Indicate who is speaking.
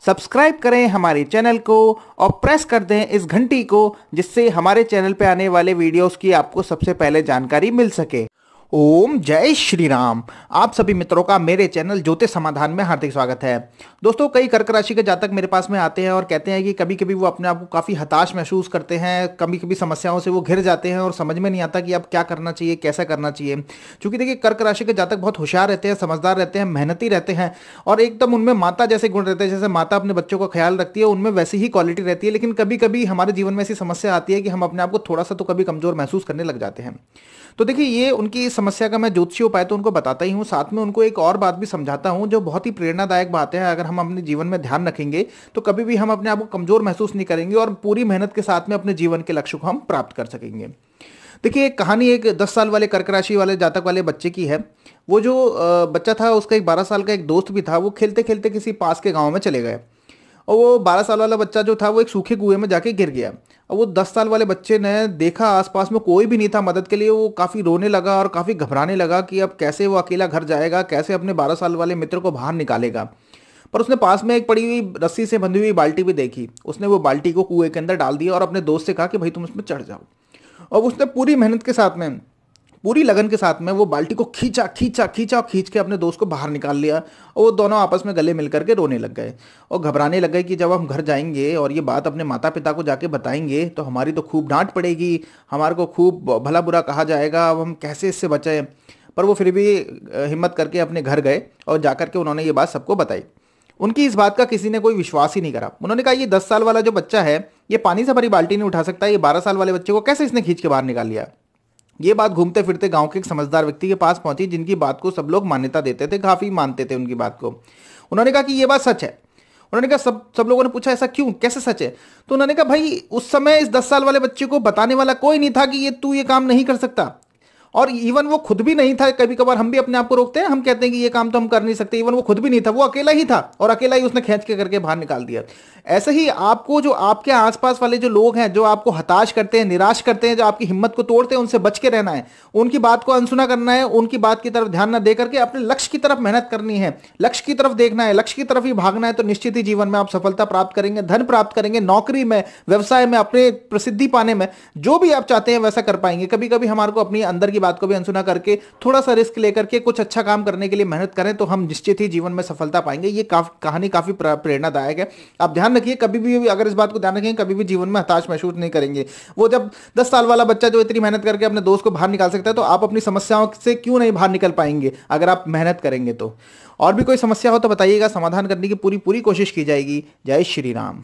Speaker 1: Subscribe करें हमारे channel को और प्रेस कर दें इस घंटी को, जिससे हमारे चैनल पे आने वाले वीडियोस की आपको सबसे पहले जानकारी मिल सके। ओम जय श्री राम। आप सभी मित्रों का मेरे चैनल ज्योतिष समाधान में हार्दिक स्वागत है। दोस्तों, कई कर्क राशि के जातक मेरे पास में आते हैं और कहते हैं कि कभी कभी वो अपने आप को काफ़ी हताश महसूस करते हैं, कभी कभी समस्याओं से वो घिर जाते हैं और समझ में नहीं आता कि अब क्या करना चाहिए, कैसा करना चाहिए। क्योंकि देखिए, कर्क राशि के जातक बहुत होशियार रहते हैं, समझदार रहते हैं, मेहनती रहते हैं और एकदम उनमें माता जैसे गुण रहते हैं। जैसे माता अपने बच्चों का ख्याल रखती है, उनमें वैसी ही क्वालिटी रहती है। लेकिन कभी कभी हमारे जीवन में ऐसी समस्या आती है कि हम अपने आप को थोड़ा सा तो कभी कमजोर महसूस करने लग जाते हैं। तो देखिए, ये उनकी इस समस्या का मैं ज्योतिषीय उपाय तो उनको बताता ही हूँ, साथ में उनको एक और बात भी समझाता हूँ जो बहुत ही प्रेरणादायक बात है। अगर हम अपने जीवन में ध्यान रखेंगे तो कभी भी हम अपने आप को कमजोर महसूस नहीं करेंगे और पूरी मेहनत के साथ में अपने जीवन के लक्ष्य को हम प्राप्त कर सकेंगे। देखिए, एक कहानी एक 10 साल वाले कर्क राशि वाले जातक वाले बच्चे की है। वो जो बच्चा था, उसका एक 12 साल का एक दोस्त भी था। वो खेलते खेलते किसी पास के गाँव में चले गए और वो 12 साल वाला बच्चा जो था वो एक सूखे कुएं में जाके गिर गया। और वो 10 साल वाले बच्चे ने देखा आसपास में कोई भी नहीं था मदद के लिए। वो काफ़ी रोने लगा और काफ़ी घबराने लगा कि अब कैसे वो अकेला घर जाएगा, कैसे अपने 12 साल वाले मित्र को बाहर निकालेगा। पर उसने पास में एक पड़ी हुई रस्सी से बंधी हुई बाल्टी भी देखी। उसने वो बाल्टी को कुएं के अंदर डाल दिया और अपने दोस्त से कहा कि भाई तुम उसमें चढ़ जाओ। और उसने पूरी मेहनत के साथ में, पूरी लगन के साथ में वो बाल्टी को खींचा खींचा खींचा और खींच के अपने दोस्त को बाहर निकाल लिया। और वो दोनों आपस में गले मिल करके रोने लग गए और घबराने लग गए कि जब हम घर जाएंगे और ये बात अपने माता पिता को जाके बताएंगे तो हमारी तो खूब डांट पड़ेगी, हमारे को खूब भला बुरा कहा जाएगा, अब हम कैसे इससे बचें। पर वो फिर भी हिम्मत करके अपने घर गए और जाकर के उन्होंने ये बात सबको बताई। उनकी इस बात का किसी ने कोई विश्वास ही नहीं करा। उन्होंने कहा, ये 10 साल वाला जो बच्चा है ये पानी से भरी बाल्टी नहीं उठा सकता, ये 12 साल वाले बच्चे को कैसे इसने खींच के बाहर निकाल लिया। ये बात घूमते फिरते गांव के एक समझदार व्यक्ति के पास पहुंची, जिनकी बात को सब लोग मान्यता देते थे, काफी मानते थे उनकी बात को। उन्होंने कहा कि ये बात सच है। उन्होंने कहा, सब लोगों ने पूछा ऐसा क्यों, कैसे सच है। तो उन्होंने कहा, भाई उस समय इस 10 साल वाले बच्चे को बताने वाला कोई नहीं था कि ये तू ये काम नहीं कर सकता। और इवन वो खुद भी नहीं था। कभी कभार हम भी अपने आप को रोकते हैं, हम कहते हैं कि ये काम तो हम कर नहीं सकते। इवन वो खुद भी नहीं था, वो अकेला ही था और अकेला ही उसने खींच के करके बाहर निकाल दिया। ऐसे ही आपको जो आपके आसपास वाले जो लोग हैं जो आपको हताश करते हैं, निराश करते हैं, जो आपकी हिम्मत को तोड़ते हैं, उनसे बच के रहना है। उनकी बात को अनसुना करना है, उनकी बात की तरफ ध्यान न दे करके अपने लक्ष्य की तरफ मेहनत करनी है, लक्ष्य की तरफ देखना है, लक्ष्य की तरफ ही भागना है। तो निश्चित ही जीवन में आप सफलता प्राप्त करेंगे, धन प्राप्त करेंगे, नौकरी में, व्यवसाय में, अपने प्रसिद्धि पाने में, जो भी आप चाहते हैं वैसा कर पाएंगे। कभी कभी हमारे को अपनी अंदर की बात को भी अनसुना करके थोड़ा सा रिस्क लेकर के कुछ अच्छा काम करने के लिए मेहनत करें तो हम निश्चित ही जीवन में सफलता पाएंगे। ये कहानी काफी प्रेरणादायक है। आप ध्यान रखिए, कभी भी अगर इस बात को ध्यान रखेंगे, कभी भी जीवन में हताश महसूस नहीं करेंगे। वो जब 10 साल वाला बच्चा जो इतनी मेहनत करके अपने दोस्त को बाहर निकाल सकता है, तो आप अपनी समस्याओं से क्यों नहीं बाहर निकल पाएंगे अगर आप मेहनत करेंगे तो। और भी कोई समस्या हो तो बताइएगा, समाधान करने की पूरी कोशिश की जाएगी। जय श्री राम।